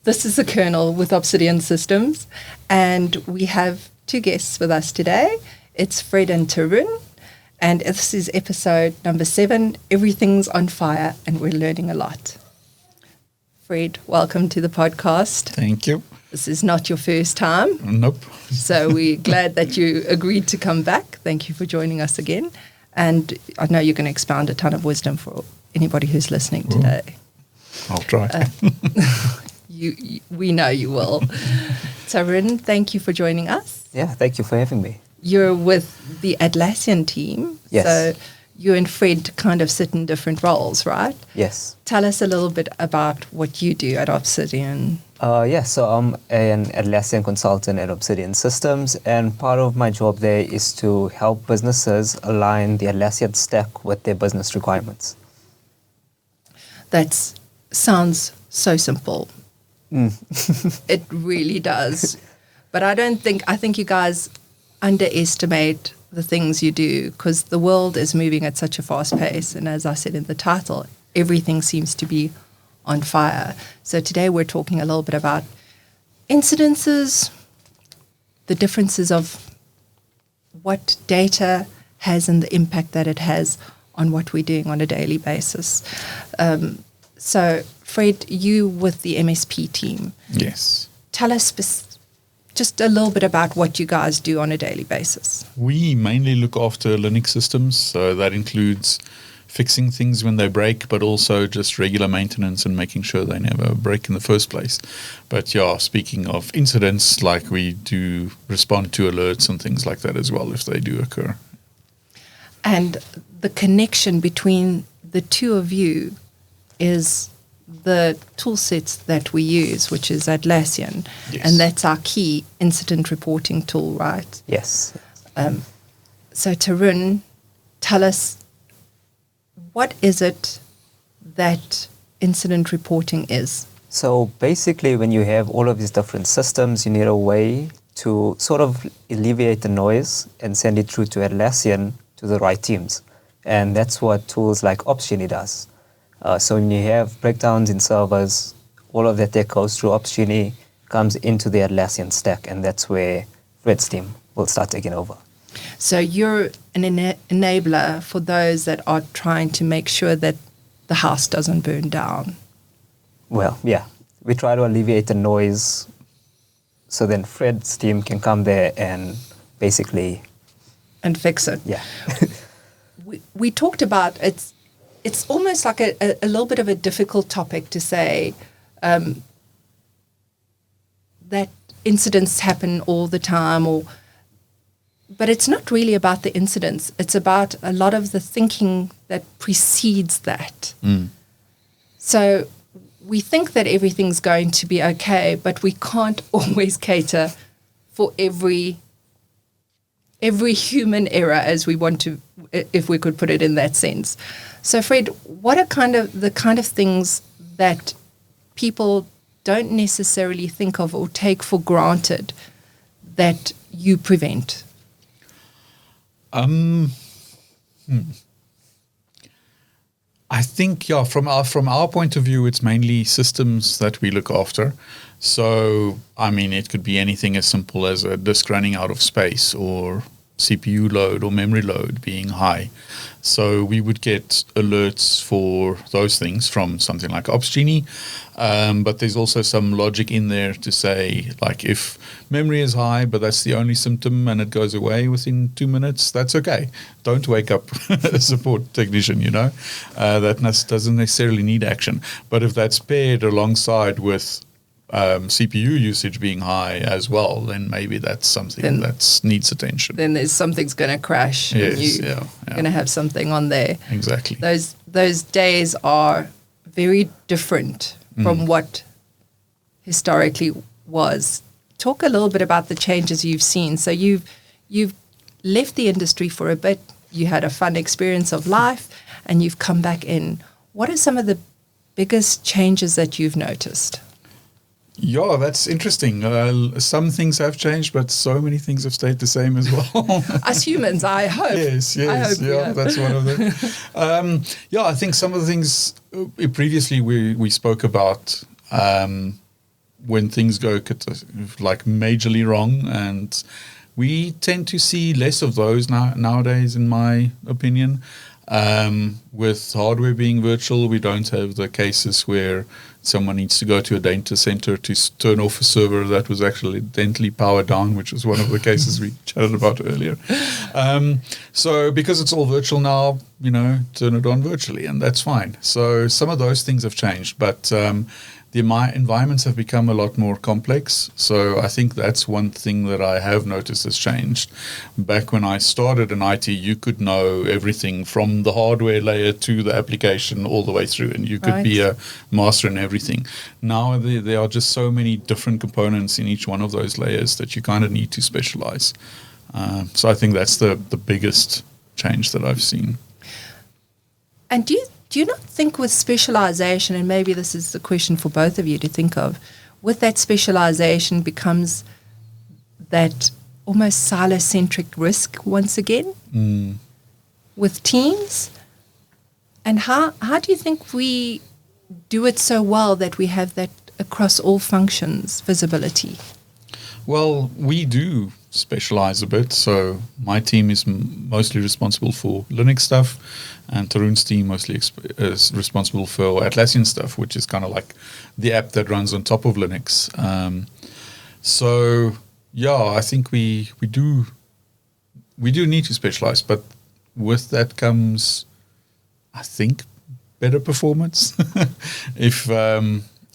This is the Kernel with Obsidian Systems, and we have two guests with us today. It's Fred and Tarun, and this is episode number 7, Everything's on Fire, and we're learning a lot. Fred, welcome to the podcast. Thank you. This is not your first time. Nope. So we're glad that you agreed to come back. Thank you for joining us again. And I know you're going to expound a ton of wisdom for anybody who's listening today. I'll try. We know you will. Tarun, thank you for joining us. Yeah, thank you for having me. You're with the Atlassian team. Yes. So you and Fred kind of sit in different roles, right? Yes. Tell us a little bit about what you do at Obsidian. So I'm an Atlassian consultant at Obsidian Systems, and part of my job there is to help businesses align the Atlassian stack with their business requirements. That sounds so simple. It really does. But I think you guys underestimate the things you do, because the world is moving at such a fast pace. And as I said in the title, everything seems to be on fire. So today we're talking a little bit about incidences, the differences of what data has and the impact that it has on what we're doing on a daily basis. So Fred, you with the MSP team. Yes. Tell us just a little bit about what you guys do on a daily basis. We mainly look after Linux systems, so that includes fixing things when they break, but also just regular maintenance and making sure they never break in the first place. But yeah, speaking of incidents, like we do respond to alerts and things like that as well if they do occur. And the connection between the two of you is the tool sets that we use, which is Atlassian, Yes. and that's our key incident reporting tool, right? Yes. So Tarun, tell us, what is it that incident reporting is? So basically, when you have all of these different systems, you need a way to sort of alleviate the noise and send it through to Atlassian to the right teams. And that's what tools like Obsidian does. So when you have breakdowns in servers, all of that goes through Obsidian, comes into the Atlassian stack, and that's where Fred's team will start taking over. So you're an enabler for those that are trying to make sure that the house doesn't burn down. Well, yeah, we try to alleviate the noise so then Fred's team can come there and basically... And fix it. Yeah. we talked about it's almost like a little bit of a difficult topic to say that incidents happen all the time, but it's not really about the incidents. It's about a lot of the thinking that precedes that. So we think that everything's going to be okay, but we can't always cater for every human error as we want to, if we could put it in that sense. So Fred, what are the kind of things that people don't necessarily think of or take for granted that you prevent? I think, from our point of view, it's mainly systems that we look after. So, I mean, it could be anything as simple as a disk running out of space or CPU load or memory load being high. So we would get alerts for those things from something like Obsidian, but there's also some logic in there to say, like, if memory is high, but that's the only symptom and it goes away within 2 minutes, that's okay. Don't wake up a support technician, that doesn't necessarily need action. But if that's paired alongside with CPU usage being high as well, then maybe that's something that needs attention. Then there's something's going to crash. Yes, and you're going to have something on there. Exactly. Those days are very different from what historically was. Talk a little bit about the changes you've seen. So you've left the industry for a bit. You had a fun experience of life, and you've come back in. What are some of the biggest changes that you've noticed? Yeah, that's interesting. Some things have changed, but so many things have stayed the same as well. As humans, I hope. Yes, that's one of them. I think some of the things previously we spoke about, when things go like majorly wrong, and we tend to see less of those nowadays, in my opinion. With hardware being virtual, we don't have the cases where someone needs to go to a data center to turn off a server that was accidentally powered down, which was one of the cases we chatted about earlier. So because it's all virtual now, turn it on virtually, and that's fine. So some of those things have changed, but the environments have become a lot more complex. So I think that's one thing that I have noticed has changed. Back when I started in IT, you could know everything from the hardware layer to the application all the way through, and you could be a master in everything. Now there are just so many different components in each one of those layers that you kind of need to specialize. So I think that's the biggest change that I've seen. And do you not think with specialization, and maybe this is the question for both of you to think of, with that specialization becomes that almost silo-centric risk once again with teams? And how do you think we do it so well that we have that across all functions visibility? Well, we do specialize a bit. So my team is mostly responsible for Linux stuff, and Tarun's team mostly is responsible for Atlassian stuff, which is kind of like the app that runs on top of Linux. So yeah, I think we do need to specialize, but with that comes, I think, better performance.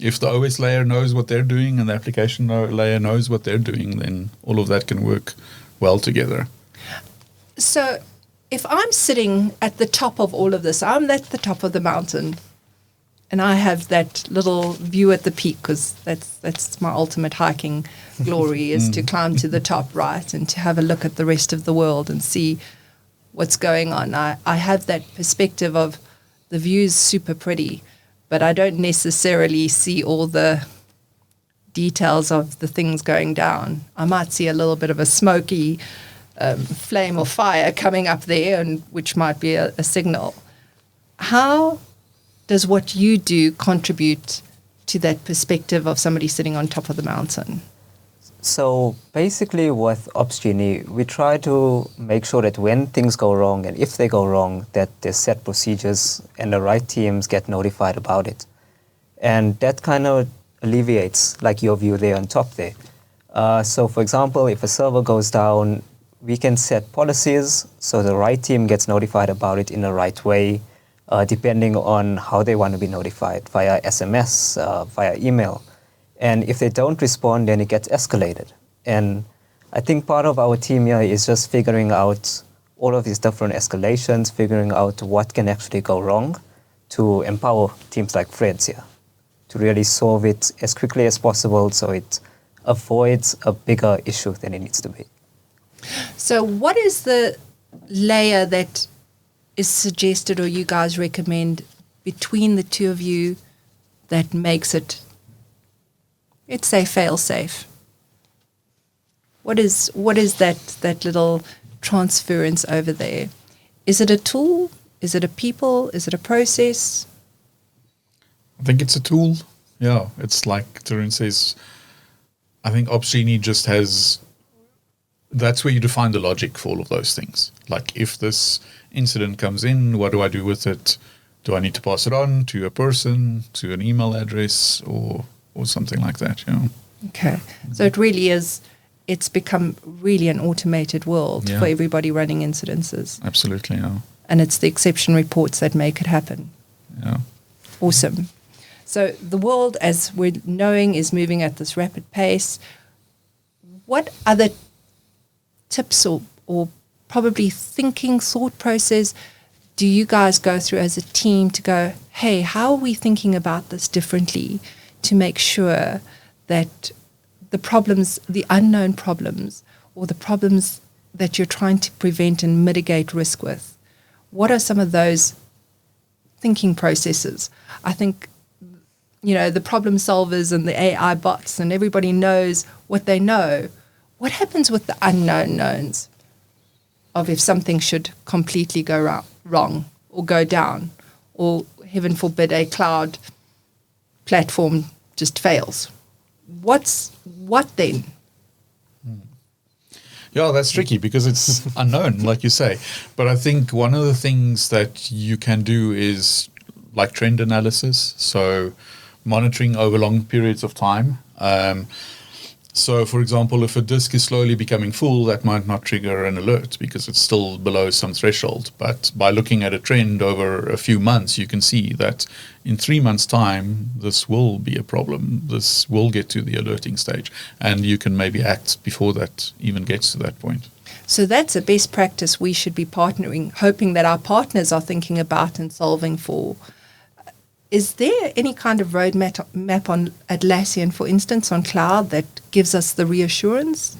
If the OS layer knows what they're doing and the application layer knows what they're doing, then all of that can work well together. So if I'm sitting at the top of all of this, I'm at the top of the mountain, and I have that little view at the peak, because that's my ultimate hiking glory, is to climb to the top, right, and to have a look at the rest of the world and see what's going on. I have that perspective of the view's super pretty, but I don't necessarily see all the details of the things going down. I might see a little bit of a smoky flame or fire coming up there, and which might be a signal. How does what you do contribute to that perspective of somebody sitting on top of the mountain? So basically with Obsidian, we try to make sure that when things go wrong, and if they go wrong, that there's set procedures and the right teams get notified about it. And that kind of alleviates like your view there on top there. So for example, if a server goes down, we can set policies so the right team gets notified about it in the right way, depending on how they want to be notified, via SMS, via email. And if they don't respond, then it gets escalated. And I think part of our team here is just figuring out all of these different escalations, figuring out what can actually go wrong to empower teams like Fred's here to really solve it as quickly as possible so it avoids a bigger issue than it needs to be. So what is the layer that is suggested or you guys recommend between the two of you that makes it, let's say, fail-safe? What is that little transference over there? Is it a tool? Is it a people? Is it a process? I think it's a tool. Yeah, it's like Tarun says, I think Obsidian just has, that's where you define the logic for all of those things. Like if this incident comes in, what do I do with it? Do I need to pass it on to a person, to an email address, or something like that, Okay. So it really is, it's become really an automated world for everybody running incidences. Absolutely, yeah. And it's the exception reports that make it happen. Yeah. Awesome. So the world, as we're knowing, is moving at this rapid pace. What other tips or probably thought process do you guys go through as a team to go, hey, how are we thinking about this differently to make sure that the problems, the unknown problems, or the problems that you're trying to prevent and mitigate risk with, what are some of those thinking processes? I think, the problem solvers and the AI bots and everybody knows what they know. What happens with the unknown knowns of if something should completely go wrong or go down, or heaven forbid a cloud platform just fails? what then? Yeah, that's tricky because it's unknown, like you say. But I think one of the things that you can do is like trend analysis, so monitoring over long periods of time. So, for example, if a disk is slowly becoming full, that might not trigger an alert because it's still below some threshold. But by looking at a trend over a few months, you can see that in 3 months' time, this will be a problem. This will get to the alerting stage, and you can maybe act before that even gets to that point. So that's a best practice we should be partnering, hoping that our partners are thinking about and solving for. Is there any kind of roadmap on Atlassian, for instance, on cloud that gives us the reassurance?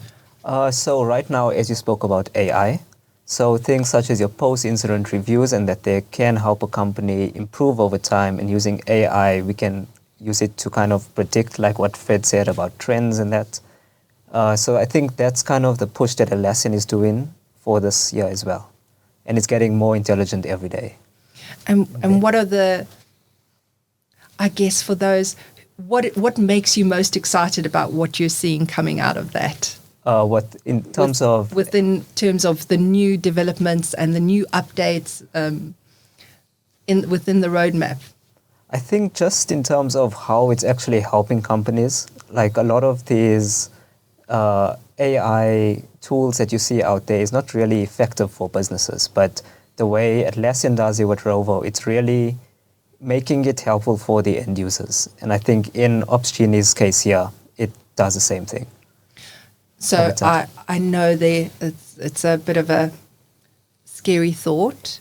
So right now, as you spoke about AI, so things such as your post-incident reviews and that they can help a company improve over time, and using AI, we can use it to kind of predict, like what Fred said about trends and that. So I think that's kind of the push that Atlassian is doing for this year as well. And it's getting more intelligent every day. And what are the, I guess for those, what makes you most excited about what you're seeing coming out of that? Within terms of the new developments and the new updates within the roadmap? I think just in terms of how it's actually helping companies, like a lot of these AI tools that you see out there is not really effective for businesses, but the way Atlassian does it with Rovo, it's really making it helpful for the end users. And I think in Obsidian's case here, it does the same thing. So I know it's a bit of a scary thought,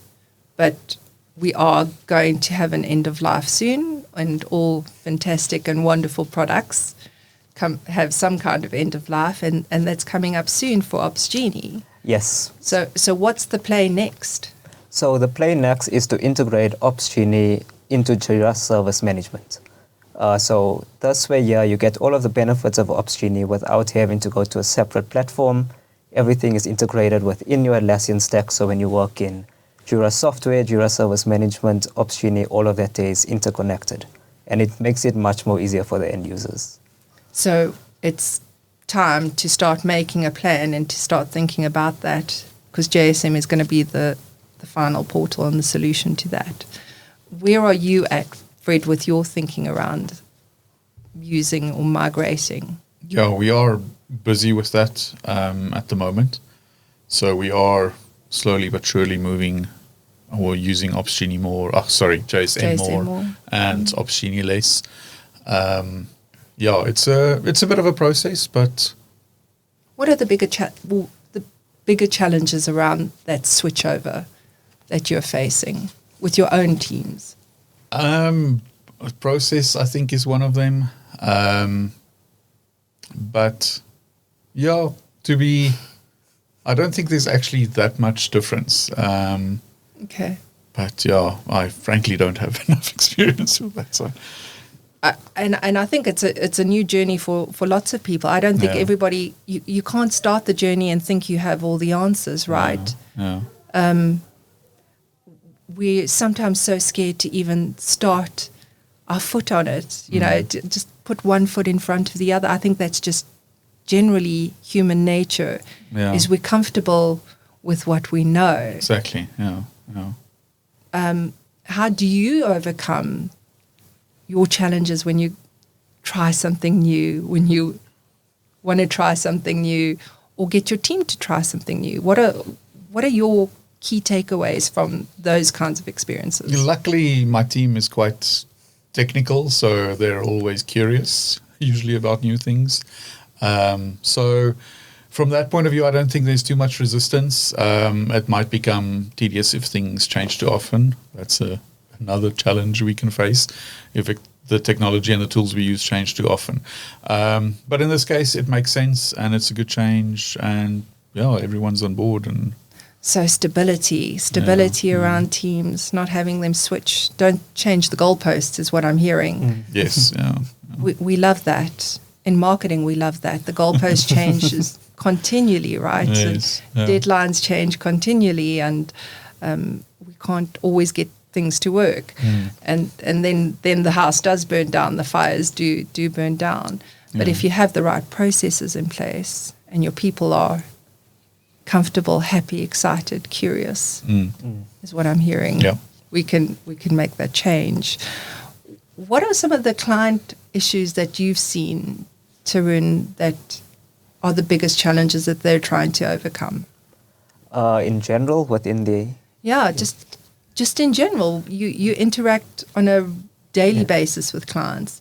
but we are going to have an end of life soon, and all fantastic and wonderful products have some kind of end of life, and that's coming up soon for Obsidian. Yes. So what's the play next? So the play next is to integrate Obsidian into Jira Service Management. So this way, you get all of the benefits of Obsidian without having to go to a separate platform. Everything is integrated within your Atlassian stack. So when you work in Jira Software, Jira Service Management, Obsidian, all of that is interconnected. And it makes it much more easier for the end users. So it's time to start making a plan and to start thinking about that, because JSM is going to be the final portal and the solution to that. Where are you at, Fred, with your thinking around using or migrating? Yeah, we are busy with that at the moment. So we are slowly but surely moving or using Obsidian more. JSM more and Obsidian less. It's a bit of a process, but what are the bigger challenges around that switchover that you're facing with your own teams? Process, I think, is one of them. But I don't think there's actually that much difference. Okay. But I frankly don't have enough experience with that. So. And I think it's a new journey for lots of people. I don't think everybody, you can't start the journey and think you have all the answers, right? Yeah. We're sometimes so scared to even start our foot on it, to just put one foot in front of the other. I think that's just generally human nature, is we're comfortable with what we know. Exactly, yeah. How do you overcome your challenges when you try something new, when you want to try something new or get your team to try something new? What are your key takeaways from those kinds of experiences? Luckily, my team is quite technical, so they're always curious, usually about new things. So from that point of view, I don't think there's too much resistance. It might become tedious if things change too often. That's another challenge we can face if the technology and the tools we use change too often. But in this case, it makes sense and it's a good change, and everyone's on board. And so stability around teams, not having them switch. Don't change the goalposts is what I'm hearing. Yes, We love that. In marketing, we love that. The goalpost changes continually, right? Yes, deadlines change continually, and we can't always get things to work. And then the house does burn down, the fires do burn down. But if you have the right processes in place and your people are comfortable, happy, excited, curious, is what I'm hearing. Yeah. We can make that change. What are some of the client issues that you've seen, Tarun, that are the biggest challenges that they're trying to overcome? In general, within the... Yeah, just in general, you interact on a daily basis with clients.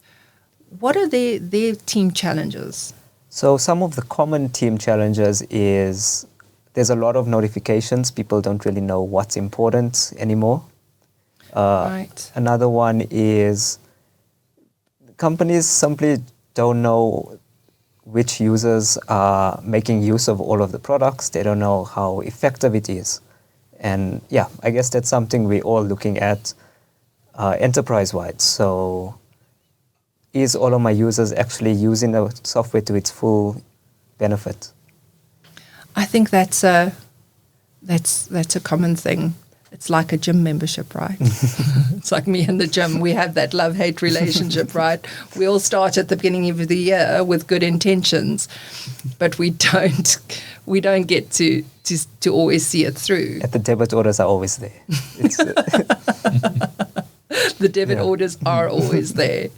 What are their team challenges? So some of the common team challenges is there's a lot of notifications. People don't really know what's important anymore. Right. Another one is companies simply don't know which users are making use of all of the products. They don't know how effective it is. And yeah, I guess that's something we're all looking at enterprise-wide. So is all of my users actually using the software to its full benefit? I think that's a common thing. It's like a gym membership, right? It's like me and the gym. We have that love-hate relationship, right? We all start at the beginning of the year with good intentions, but we don't get to always see it through. The debit orders are always there. The debit orders are always there.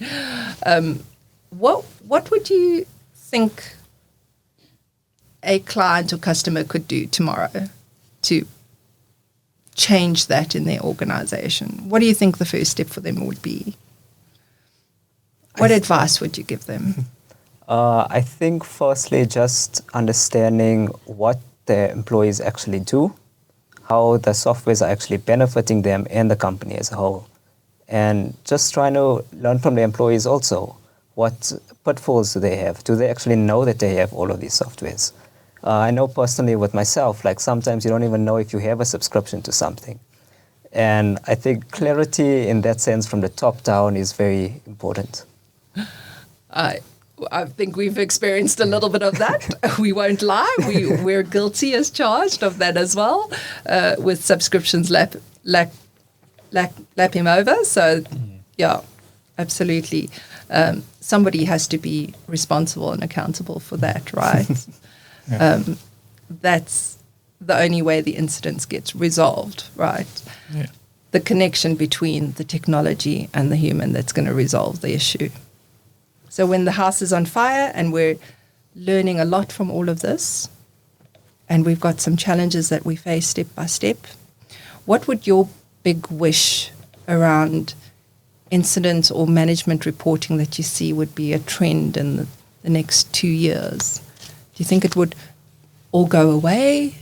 What would you think a client or customer could do tomorrow to change that in their organization? What do you think the first step for them would be? What advice would you give them? I think firstly, just understanding what the employees actually do, how the softwares are actually benefiting them and the company as a whole. And just trying to learn from the employees also. What pitfalls do they have? Do they actually know that they have all of these softwares? I know personally with myself, like sometimes you don't even know if you have a subscription to something. And I think clarity in that sense from the top down is very important. I think we've experienced a little bit of that. We won't lie. We're guilty as charged of that as well, with subscriptions lapping over. So, yeah, absolutely. Somebody has to be responsible and accountable for that, right? That's the only way the incidents gets resolved, right? Yeah. The connection between the technology and the human that's going to resolve the issue. So when the house is on fire and we're learning a lot from all of this, and we've got some challenges that we face step by step, what would your big wish around incident or management reporting that you see would be a trend in the next 2 years? Do you think it would all go away?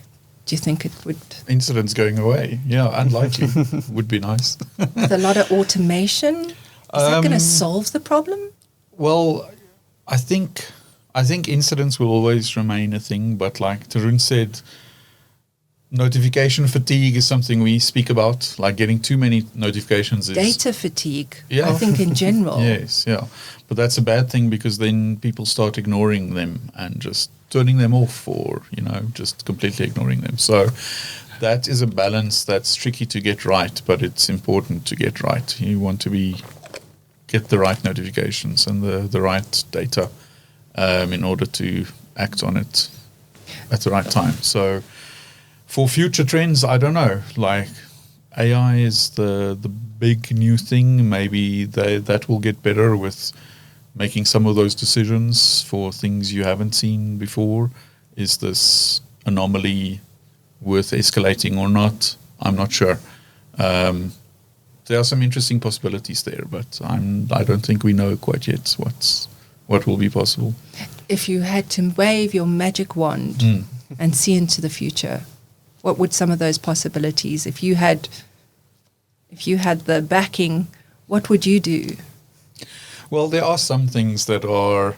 Do you think it would... Incidents going away, yeah, unlikely. Would be nice. With a lot of automation, is that going to solve the problem? Well, I think incidents will always remain a thing, but like Tarun said, notification fatigue is something we speak about, like getting too many notifications. Data fatigue, yeah. I think in general. Yes, yeah. But that's a bad thing because then people start ignoring them and just turning them off or, just completely ignoring them. So that is a balance that's tricky to get right, but it's important to get right. You want to get the right notifications and the right data in order to act on it at the right time. So for future trends, I don't know. Like AI is the big new thing. Maybe that will get better with making some of those decisions for things you haven't seen before. Is this anomaly worth escalating or not? I'm not sure. There are some interesting possibilities there, but I don't think we know quite yet what will be possible. If you had to wave your magic wand and see into the future, what would some of those possibilities? If you had the backing, what would you do? Well, there are some things that are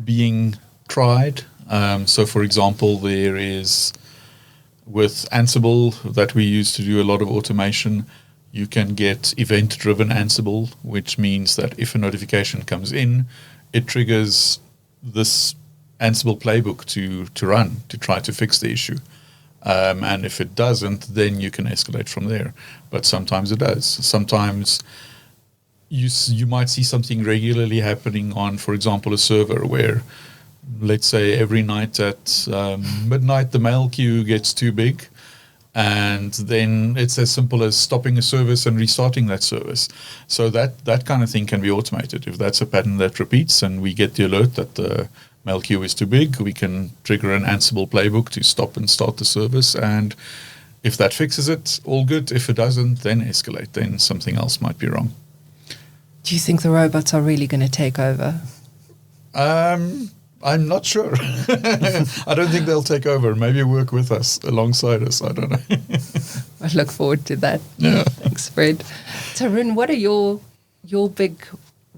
being tried. So, for example, there is with Ansible that we use to do a lot of automation. You can get event-driven Ansible, which means that if a notification comes in, it triggers this Ansible playbook to run to try to fix the issue. And if it doesn't, then you can escalate from there. But sometimes it does. Sometimes you might see something regularly happening on, for example, a server where, let's say, every night at midnight the mail queue gets too big, and then it's as simple as stopping a service and restarting that service. So that kind of thing can be automated. If that's a pattern that repeats and we get the alert that the mail queue is too big, we can trigger an Ansible playbook to stop and start the service, and if that fixes it, all good. If it doesn't, then escalate. Then something else might be wrong. Do you think the robots are really going to take over? I'm not sure. I don't think they'll take over. Maybe work with us, alongside us. I don't know. I look forward to that. Yeah. Thanks, Fred. Tarun, what are your big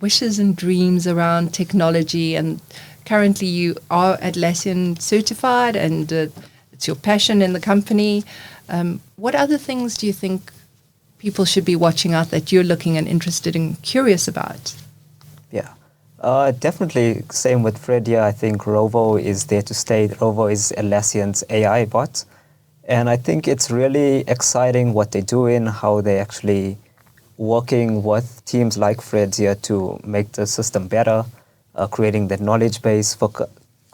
wishes and dreams around technology? And currently you are Atlassian certified, and it's your passion in the company. What other things do you think people should be watching out that you're looking and interested and curious about? Yeah. Definitely same with Fred here. I think Rovo is there to stay. Rovo is Atlassian's AI bot. And I think it's really exciting what they're doing, how they're actually working with teams like Fred's here to make the system better, creating that knowledge base for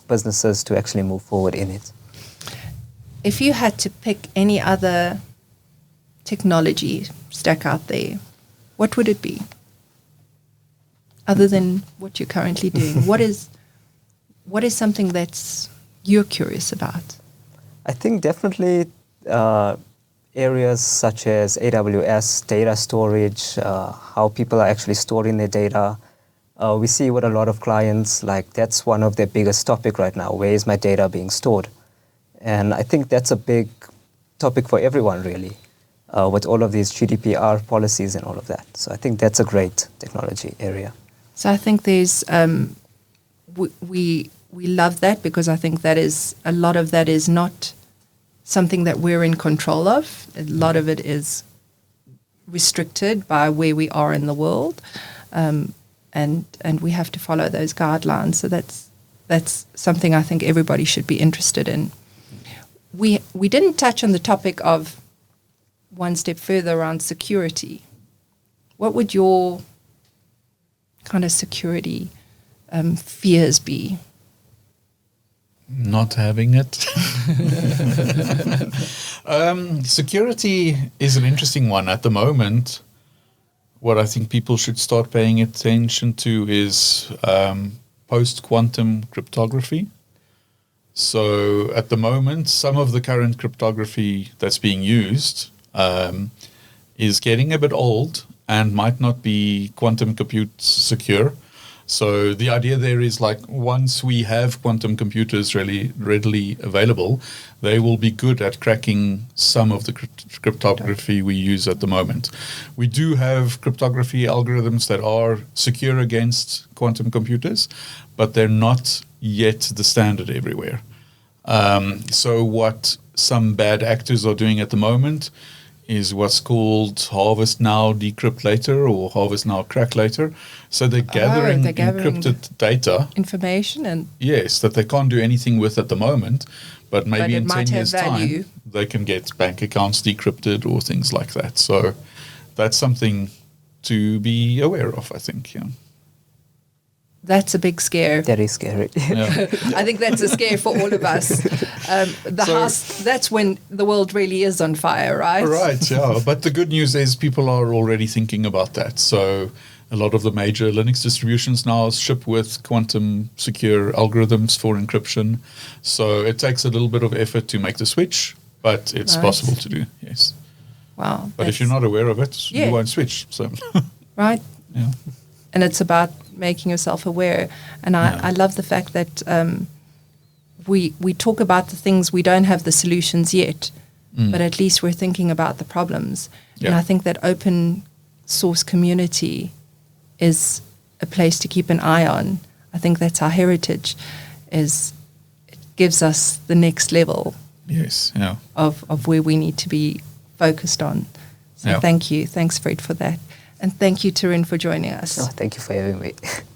businesses to actually move forward in it. If you had to pick any other technology stack out there, what would it be? Other than what you're currently doing, what is something that's you're curious about? I think definitely areas such as AWS, data storage, how people are actually storing their data. We see with a lot of clients, like that's one of their biggest topic right now. Where is my data being stored? And I think that's a big topic for everyone, really, with all of these GDPR policies and all of that. So I think that's a great technology area. So I think there's we love that, because I think that is a lot of that is not something that we're in control of. A lot of it is restricted by where we are in the world, and we have to follow those guidelines. So that's something I think everybody should be interested in. We didn't touch on the topic of one step further around security. What would your kind of security fears be? Not having it. Security is an interesting one. At the moment, what I think people should start paying attention to is post-quantum cryptography. So at the moment, some of the current cryptography that's being used is getting a bit old and might not be quantum compute secure. So the idea there is, like, once we have quantum computers really readily available, they will be good at cracking some of the cryptography we use at the moment. We do have cryptography algorithms that are secure against quantum computers, but they're not yet the standard everywhere. So what some bad actors are doing at the moment is what's called harvest now, decrypt later, or harvest now, crack later. So they're gathering encrypted data. Information and... Yes, that they can't do anything with at the moment, but maybe in 10 years' value. time, they can get bank accounts decrypted or things like that. So that's something to be aware of, I think, yeah. That's a big scare. That is scary. Yeah. I think that's a scare for all of us. That's when the world really is on fire, right? Right, yeah. But the good news is people are already thinking about that. So a lot of the major Linux distributions now ship with quantum secure algorithms for encryption. So it takes a little bit of effort to make the switch, but it's possible to do, yes. Wow. But if you're not aware of it, you won't switch. So right. Yeah. And it's about making yourself aware. And I love the fact that we talk about the things, we don't have the solutions yet, but at least we're thinking about the problems. Yeah. And I think that open source community is a place to keep an eye on. I think that's our heritage, is it gives us the next level of where we need to be focused on. So thank you. Thanks, Fred, for that. And thank you, Tarun, for joining us. Oh, thank you for having me.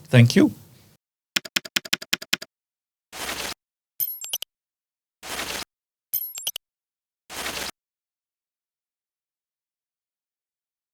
Thank you.